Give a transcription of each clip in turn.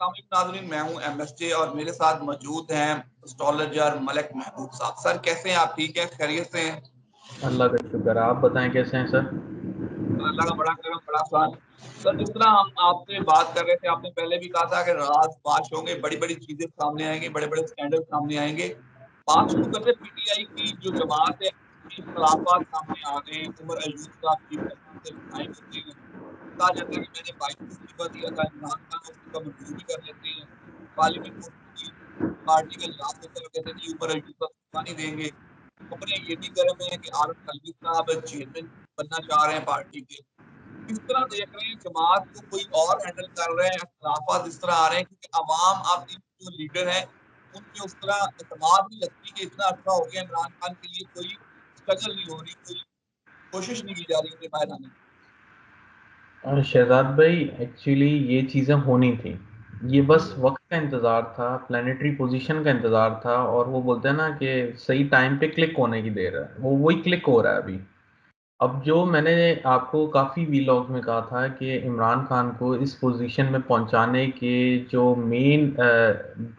नाज़रीन, मैं हूँ एमएसजे और मेरे साथ मौजूद हैं एस्ट्रोलॉजर मलिक महबूब साहब। सर कैसे हैं आप? ठीक हैं? खैरियत से हैं? अल्लाह का शुक्र है। आप बताएं कैसे हैं सर? अल्लाह का बड़ा करम, बड़ा एहसान। सर जिस तरह हम आपसे बात कर रहे थे, आपने पहले भी कहा था कि राज फाश होंगे, बड़ी-बड़ी चीज़ें सामने आएँगी, बड़े-बड़े स्कैंडल सामने आएँगे। बात शुरू करते हैं पीटीआई की जो जमात है, उसकी इख्तिलाफात सामने आ गए हैं। उमर अयूब साहब चीफ जस्टिस से रिज़ाइन होते हैं। कहा जाता है कि मैंने 22 को इस्तीफ़ा दिया था, इमरान खान वो इस्तीफ़ा मंज़ूर भी कर लेते हैं। पार्लियामेंट की पार्टी का इजलास होता है, वो कहते हैं जी उमर अयूब साहब इस्तीफ़ा नहीं देंगे। खबरें ये भी गर्म है कि आरिफ अलवी साहब चेयरमैन बनना चाह रहे हैं पार्टी के। किस तरह देख रहे हैं जमात को? कोई और हैंडल कर रहे हैं? इख्तिलाफात इस तरह आ रहे हैं क्योंकि अवाम अब इन जो लीडर हैं, उन पे उस तरह एतमाद नहीं लगती कि इतना अच्छा हो गया इमरान खान के लिए, कोई स्ट्रगल नहीं हो रही, कोई कोशिश नहीं की जा रही उन्हें बाहर लाने की। और शहजाद भाई, एक्चुअली ये चीज़ें होनी थी। ये बस वक्त का इंतज़ार था, प्लानिटरी पोजीशन का इंतज़ार था। और वो बोलते हैं ना कि सही टाइम पे क्लिक होने की देर है, वो वही क्लिक हो रहा है अभी। अब जो मैंने आपको काफ़ी वीलॉग में कहा था कि इमरान खान को इस पोजीशन में पहुंचाने के जो मेन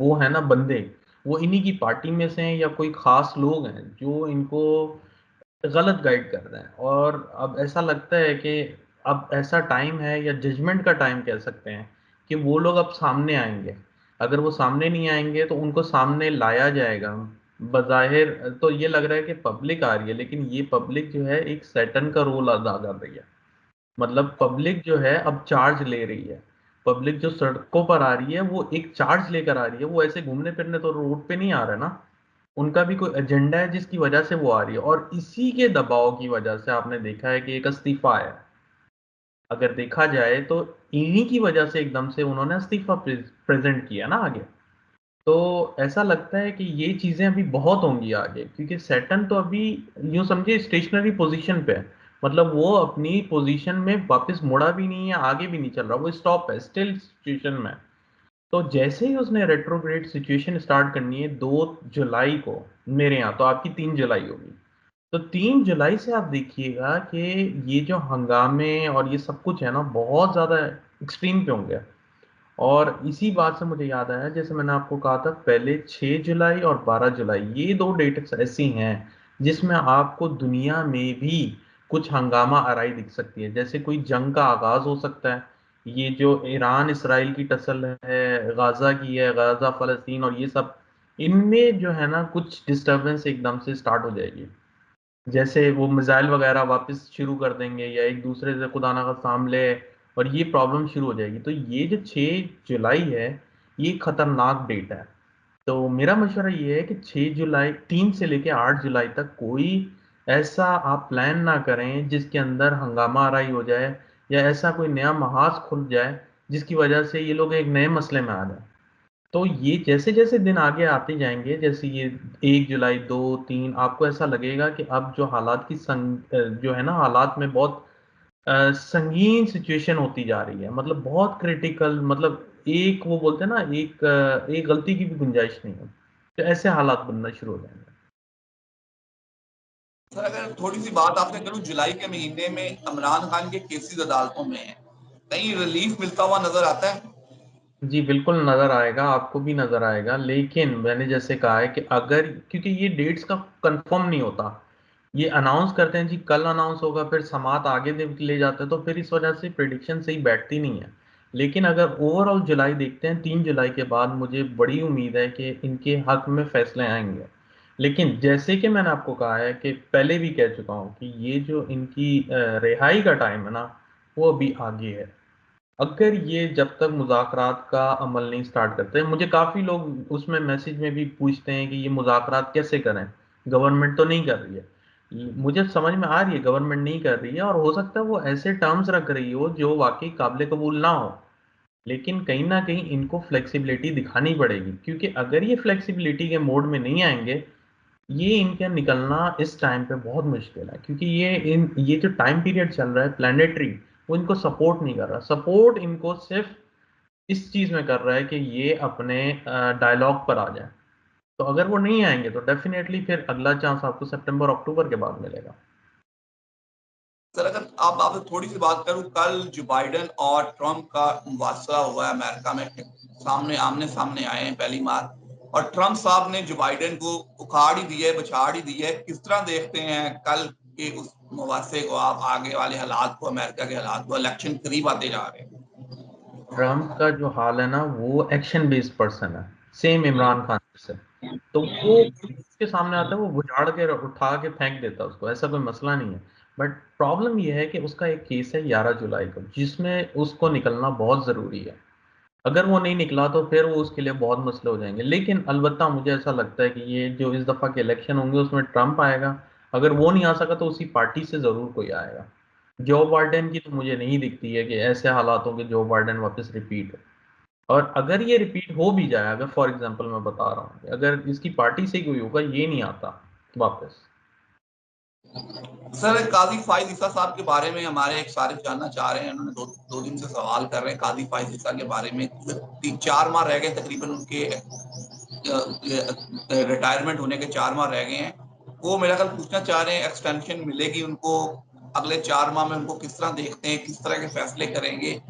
वो है ना बंदे, वो इन्हीं की पार्टी में से हैं या कोई ख़ास लोग हैं जो इनको गलत गाइड कर रहे हैं। और अब ऐसा लगता है कि अब ऐसा टाइम है, या जजमेंट का टाइम कह सकते हैं, कि वो लोग अब सामने आएंगे। अगर वो सामने नहीं आएंगे तो उनको सामने लाया जाएगा। बज़ाहिर तो ये लग रहा है कि पब्लिक आ रही है, लेकिन ये पब्लिक जो है एक सैटन का रोल अदा कर रही है। मतलब पब्लिक जो है अब चार्ज ले रही है। पब्लिक जो सड़कों पर आ रही है वो एक चार्ज लेकर आ रही है। वो ऐसे घूमने फिरने तो रोड पे नहीं आ रहा ना। उनका भी कोई एजेंडा है जिसकी वजह से वो आ रही है, और इसी के दबाव की वजह से आपने देखा है कि एक इस्तीफा है। अगर देखा जाए तो इन्हीं की वजह से एकदम से उन्होंने इस्तीफा प्रेजेंट किया ना आगे। तो ऐसा लगता है कि ये चीजें अभी बहुत होंगी आगे, क्योंकि सैटर्न तो अभी यूं समझिए स्टेशनरी पोजीशन पे है। मतलब वो अपनी पोजीशन में वापस मुड़ा भी नहीं है, आगे भी नहीं चल रहा, वो स्टॉप है, स्टिल सिचुएशन में है। तो जैसे ही उसने रेट्रोग्रेड सिचुएशन स्टार्ट करनी है 2 जुलाई को, मेरे यहाँ तो आपकी 3 जुलाई होगी। तो 3 जुलाई से आप देखिएगा कि ये जो हंगामे और ये सब कुछ है ना, बहुत ज्यादा एक्सट्रीम पे होंगे। और इसी बात से मुझे याद आया, जैसे मैंने आपको कहा था पहले, 6 जुलाई और 12 जुलाई, ये दो डेट्स ऐसी हैं जिसमें आपको दुनिया में भी कुछ हंगामा आराई दिख सकती है। जैसे कोई जंग का आगाज हो सकता है। ये जो ईरान इसराइल की टसल है, गाजा की है, गाजा फलस्तीन और ये सब, इनमें जो है ना कुछ डिस्टरबेंस एकदम से स्टार्ट हो जाएगी। जैसे वो मिसाइल वगैरह वापस शुरू कर देंगे, या एक दूसरे से खुदा ना खास्ता हमले, और ये प्रॉब्लम शुरू हो जाएगी। तो ये जो 6 जुलाई है, ये खतरनाक डेट है। तो मेरा मशवरा ये है कि 6 जुलाई, 3 से लेके 8 जुलाई तक कोई ऐसा आप प्लान ना करें जिसके अंदर हंगामा आराई हो जाए, या ऐसा कोई नया महाज खुल जाए जिसकी वजह से ये लोग एक नए मसले में आ जाए। तो ये जैसे जैसे दिन आगे आते जाएंगे, जैसे ये 1 जुलाई, 2, 3, आपको ऐसा लगेगा कि अब जो हालात की जो है ना, हालात में बहुत संगीन सिचुएशन होती जा रही है। मतलब बहुत क्रिटिकल, मतलब एक वो बोलते हैं ना, एक गलती की भी गुंजाइश नहीं है। तो ऐसे हालात बनना शुरू हो जाएंगे। सर अगर थोड़ी सी बात आपसे करूं, जुलाई के महीने में इमरान खान के केसेस अदालतों में हैं, कहीं रिलीफ मिलता हुआ नजर आता है? जी बिल्कुल नजर आएगा, आपको भी नजर आएगा। लेकिन मैंने जैसे कहा है कि अगर, क्योंकि ये डेट्स का कंफर्म नहीं होता, ये अनाउंस करते हैं जी कल अनाउंस होगा, फिर समात आगे ले जाते हैं, तो फिर इस वजह से प्रिडिक्शन सही बैठती नहीं है। लेकिन अगर ओवरऑल जुलाई देखते हैं, 3 जुलाई के बाद मुझे बड़ी उम्मीद है कि इनके हक में फैसले आएंगे। लेकिन जैसे कि मैंने आपको कहा है, कि पहले भी कह चुका हूँ, कि ये जो इनकी रिहाई का टाइम है ना, वो अभी आगे है। अगर ये जब तक मुज़ाकरात का अमल नहीं स्टार्ट करते, मुझे काफ़ी लोग उसमें मैसेज में भी पूछते हैं कि ये मुज़ाकरात कैसे करें, गवर्नमेंट तो नहीं कर रही है। मुझे समझ में आ रही है गवर्नमेंट नहीं कर रही है, और हो सकता है वो ऐसे टर्म्स रख रही हो जो वाकई काबिल कबूल ना हो। लेकिन कहीं ना कहीं इनको फ्लेक्सिबिलिटी दिखानी पड़ेगी, क्योंकि अगर ये फ्लेक्सिबिलिटी के मोड में नहीं आएंगे, ये इनका निकलना इस टाइम पे बहुत मुश्किल है। क्योंकि ये जो टाइम पीरियड चल रहा है प्लानिटरी, वो इनको सपोर्ट नहीं कर रहा। सपोर्ट इनको सिर्फ इस चीज में कर रहा है कि ये अपने डायलॉग पर आ जाए। तो अगर वो नहीं आएंगे तो डेफिनेटली फिर अगला चांस आपको सितंबर अक्टूबर के बाद मिलेगा। सर अगर आप आपसे थोड़ी सी बात करूं, कल जो बाइडेन और ट्रम्प का मुबासरा हुआ है अमेरिका में, सामने आमने सामने आए हैं पहली बार, और ट्रम्प साहब ने जो बाइडेन को उखाड़ ही दिया है, बछाड़ ही दिया है। किस तरह देखते हैं कल के उस मुबासरे को आप, आगे वाले हालात को, अमेरिका के हालात को? इलेक्शन करीब आते जा रहे हैं। ट्रम्प का जो हाल है ना, वो एक्शन बेस्ड पर्सन है, सेम इमरान खान से। तो वो उसके सामने आता है, वो बुझाड़ के उठा के फेंक देता है उसको, ऐसा कोई मसला नहीं है। बट प्रॉब्लम ये है कि उसका एक केस है 11 जुलाई को, जिसमें उसको निकलना बहुत जरूरी है। अगर वो नहीं निकला तो फिर वो उसके लिए बहुत मसले हो जाएंगे। लेकिन अलबत्ता मुझे ऐसा लगता है कि ये जो इस दफा के इलेक्शन होंगे उसमें ट्रम्प आएगा। अगर वो नहीं आ सका तो उसी पार्टी से जरूर कोई आएगा। जो बाइडेन की तो मुझे नहीं दिखती है कि ऐसे हालात होंगे जो बाइडेन वापस रिपीट हो। और अगर ये रिपीट हो भी जाए, अगर फॉर एग्जांपल मैं बता रहा हूँ कि अगर इसकी पार्टी से कोई होगा, ये नहीं आता वापस। सर काजी फाइज ईसा साहब के बारे में हमारे एक सारे जानना चाह रहे हैं, उन्होंने दो दिन से सवाल कर रहे हैं काजी फाइज ईसा के बारे में। 3-4 माह रह गए तकरीबन उनके रिटायरमेंट होने के, 4 माह रह गए हैं। वो मेरा ख्याल पूछना चाह रहे हैं एक्सटेंशन मिलेगी उनको अगले 4 माह में? उनको किस तरह देखते हैं, किस तरह के फैसले करेंगे?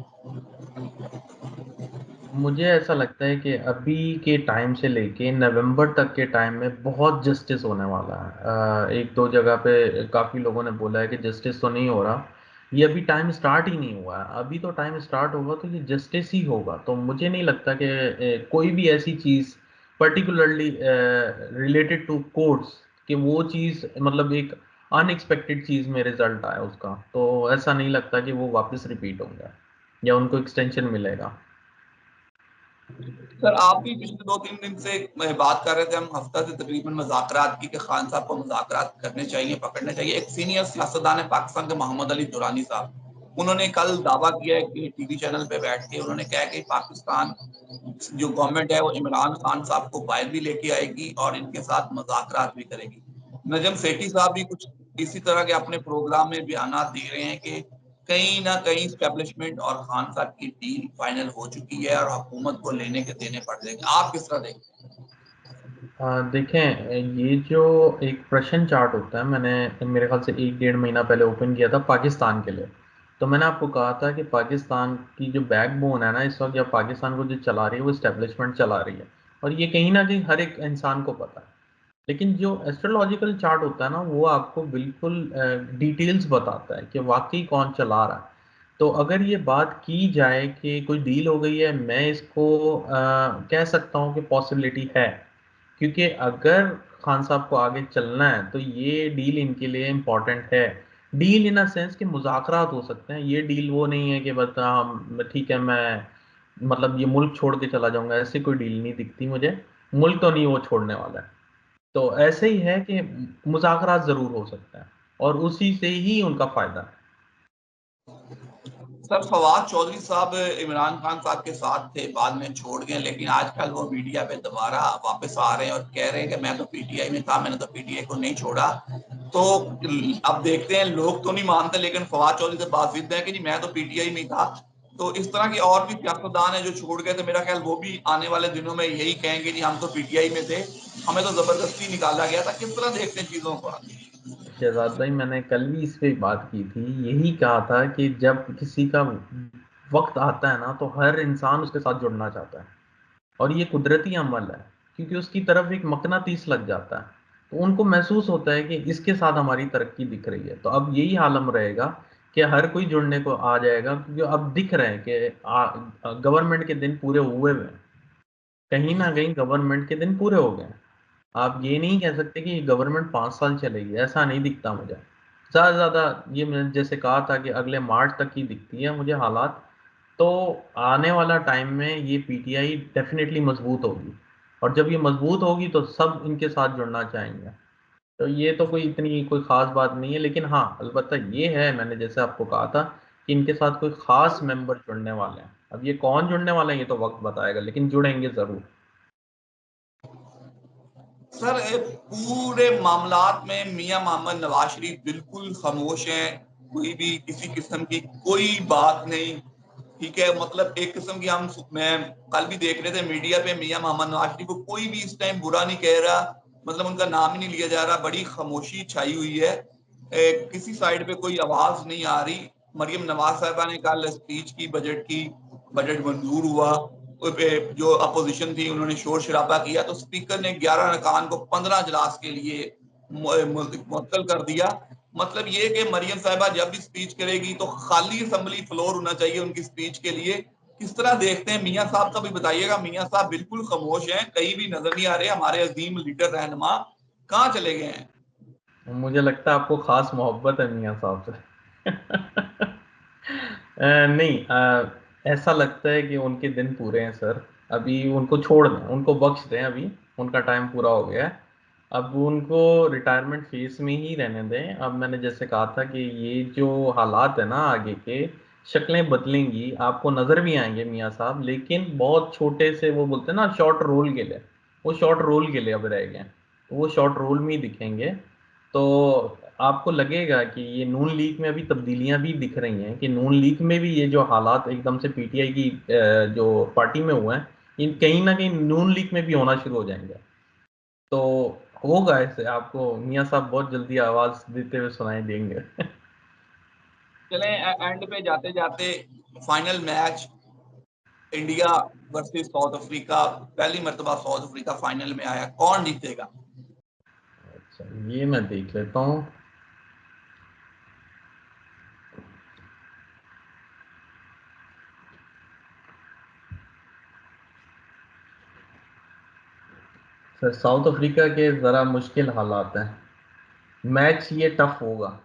मुझे ऐसा लगता है कि अभी के टाइम से लेके नवंबर तक के टाइम में बहुत जस्टिस होने वाला है। एक दो जगह पे काफ़ी लोगों ने बोला है कि जस्टिस तो नहीं हो रहा। ये अभी टाइम स्टार्ट ही नहीं हुआ है। अभी तो टाइम स्टार्ट होगा तो ये जस्टिस ही होगा। तो मुझे नहीं लगता कि कोई भी ऐसी चीज़ पर्टिकुलरली रिलेटेड टू कोर्ट्स, कि वो चीज़ मतलब एक अनएक्सपेक्टेड चीज़ में रिजल्ट आया उसका, तो ऐसा नहीं लगता कि वो वापस रिपीट होंगे या उनको एक्सटेंशन मिलेगा। सर आप भी पिछले 2-3 दिन से बात कर रहे थे, हम हफ्ता से तकरीबन मुज़ाकरात की, कि खान साहब को मुज़ाकरात करने चाहिए, पकड़ने चाहिए। एक सीनियर सियासतदान है पाकिस्तान के, मोहम्मद अली दुरानी साहब, उन्होंने कल दावा किया है कि टीवी चैनल पे बैठ के उन्होंने कहा कि पाकिस्तान जो गवर्नमेंट है वो इमरान खान साहब को बाहर भी लेके आएगी और इनके साथ मुज़ाकरात भी करेगी। नजम सेठी साहब भी कुछ इसी तरह के अपने प्रोग्राम में बयानात दे रहे हैं कि कहीं ना कहीं स्टैब्लिशमेंट और खान साहब की डील फाइनल हो चुकी है और हुकूमत को लेने के देने पड़ जाएंगे। आप किस तरह देखते हैं? देखें, ये जो एक प्रश्न चार्ट होता है, मैंने मेरे ख्याल से 1-1.5 महीना पहले ओपन किया था पाकिस्तान के लिए। तो मैंने आपको कहा था कि पाकिस्तान की जो बैकबोन है ना इस वक्त, या पाकिस्तान को जो चला रही है, वो इस्टेब्लिशमेंट चला रही है। और ये कहीं ना कहीं हर एक इंसान को पता है। लेकिन जो एस्ट्रोलॉजिकल चार्ट होता है ना, वो आपको बिल्कुल डिटेल्स बताता है कि वाकई कौन चला रहा है। तो अगर ये बात की जाए कि कोई डील हो गई है, मैं इसको कह सकता हूँ कि पॉसिबिलिटी है। क्योंकि अगर खान साहब को आगे चलना है तो ये डील इनके लिए इम्पोर्टेंट है। डील इन अ सेंस कि मुज़ाकरात हो सकते हैं। ये डील वो नहीं है कि बस ठीक है, मैं मतलब ये मुल्क छोड़ के चला जाऊंगा, ऐसी कोई डील नहीं दिखती मुझे। मुल्क तो नहीं वो छोड़ने वाला है। तो ऐसे ही है कि मुज़ाकरात ज़रूर हो सकता है, और उसी से ही उनका फ़ायदा है। सर फवाद चौधरी साहब इमरान खान साहब के साथ थे, बाद में छोड़ गए, लेकिन आजकल वो मीडिया पे दोबारा वापस आ रहे हैं और कह रहे हैं कि मैं तो पीटीआई में था, मैंने तो पीटीआई को नहीं छोड़ा। तो अब देखते हैं, लोग तो नहीं मानते, लेकिन फवाद चौधरी से बात जिद है कि जी मैं तो पीटीआई में था। तो इस तरह के और भी सियासतदान है जो छोड़ गए, तो मेरा ख्याल वो भी आने वाले दिनों में यही कहेंगे जी हम तो पीटीआई में थे, हमें तो जबरदस्ती निकाला गया था। किस तरह देखते हैं चीजों को? शहजाद भाई, मैंने कल भी इस पे बात की थी। यही कहा था कि जब किसी का वक्त आता है ना, तो हर इंसान उसके साथ जुड़ना चाहता है। और ये कुदरती अमल है, क्योंकि उसकी तरफ एक मकनातीस लग जाता है। तो उनको महसूस होता है कि इसके साथ हमारी तरक्की दिख रही है। तो अब यही आलम रहेगा कि हर कोई जुड़ने को आ जाएगा, क्योंकि अब दिख रहे हैं कि गवर्नमेंट के दिन पूरे हुए हुए हैं। कहीं ना कहीं गवर्नमेंट के दिन पूरे हो गए हैं। आप ये नहीं कह सकते कि गवर्नमेंट 5 साल चलेगी, ऐसा नहीं दिखता मुझे। ज़्यादा से ज़्यादा ये मैंने जैसे कहा था कि अगले मार्च तक ही दिखती है मुझे हालात। तो आने वाला टाइम में ये पीटीआई डेफिनेटली मजबूत होगी। और जब ये मजबूत होगी तो सब इनके साथ जुड़ना चाहेंगे। तो ये तो कोई इतनी कोई ख़ास बात नहीं है। लेकिन हाँ, अलबत्ता ये है, मैंने जैसे आपको कहा था कि इनके साथ कोई ख़ास मेंबर जुड़ने वाले हैं। अब ये कौन जुड़ने वाले हैं ये तो वक्त बताएगा, लेकिन जुड़ेंगे ज़रूर। सर पूरे मामलात में मियां मोहम्मद नवाज शरीफ बिल्कुल खामोश हैं, कोई भी किसी किस्म की कोई बात नहीं। ठीक है, मतलब एक किस्म की हम, मैं कल भी देख रहे थे मीडिया पे, मियां मोहम्मद नवाज शरीफ को कोई भी इस टाइम बुरा नहीं कह रहा, मतलब उनका नाम ही नहीं लिया जा रहा, बड़ी खामोशी छाई हुई है। किसी साइड पे कोई आवाज नहीं आ रही। मरियम नवाज साहिबा ने कल स्पीच की, बजट मंजूर हुआ, जो अपोजिशन थी उन्होंने शोर शराबा किया, तो स्पीकर ने 11 अरकान को 15 इजलास के लिए मुअत्तल कर दिया। मतलब ये कि मरियम साहिबा जब भी स्पीच करेगी तो खाली असेंबली फ्लोर होना चाहिए उनकी स्पीच के लिए। किस तरह देखते हैं मियाँ साहब का भी बताइएगा। मियाँ साहब बिल्कुल खामोश हैं, कहीं भी नजर नहीं आ रहे। हमारे अजीम लीडर रहनुमा कहाँ चले गए हैं? मुझे लगता है आपको खास मोहब्बत है मियाँ साहब से। नहीं, ऐसा लगता है कि उनके दिन पूरे हैं सर। अभी उनको छोड़ दें, उनको बख्श दें, अभी उनका टाइम पूरा हो गया है। अब उनको रिटायरमेंट फेस में ही रहने दें। अब मैंने जैसे कहा था कि ये जो हालात है ना आगे के, शक्लें बदलेंगी, आपको नजर भी आएंगे मियाँ साहब, लेकिन बहुत छोटे से, वो बोलते हैं ना शॉर्ट रोल के लिए, वो शॉर्ट रोल के लिए अब रह गए हैं। तो वो शॉर्ट रोल में ही दिखेंगे। तो आपको लगेगा कि ये नून लीग में अभी तब्दीलियां भी दिख रही हैं, कि नून लीग में भी ये जो हालात एकदम से पीटीआई की जो पार्टी में हुए हैं, इन कहीं ना कहीं नून लीग में भी होना शुरू हो जाएंगे। तो होगा ऐसे, आपको मियाँ साहब बहुत जल्दी आवाज देते हुए सुनाई देंगे। चले एंड पे जाते जाते, final match India versus south Africa, पहली मर्तबा साउथ अफ्रीका फाइनल में आया, कौन जीतेगा? अच्छा, ये मैं देख लेता हूँ। सर साउथ अफ्रीका के जरा मुश्किल हालात हैं, मैच ये टफ होगा,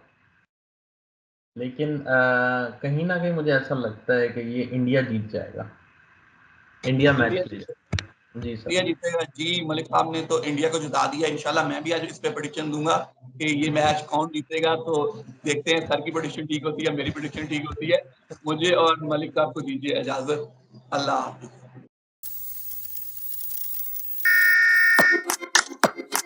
लेकिन कहीं ना कहीं मुझे ऐसा लगता है कि ये इंडिया जीत जाएगा। इंडिया मैच इंडिया जीत जीतेगा। जाएगा। जी इंडिया सर। जीतेगा जी। मलिक साहब ने तो इंडिया को जिता दिया। इंशाल्लाह मैं भी आज इस पे प्रेडिक्शन दूंगा कि ये मैच कौन जीतेगा। तो देखते हैं सर की प्रेडिक्शन ठीक होती है, मेरी प्रेडिक्शन ठीक होती है। मुझे और मलिक साहब को दीजिए इजाजत। अल्लाह हाफिज।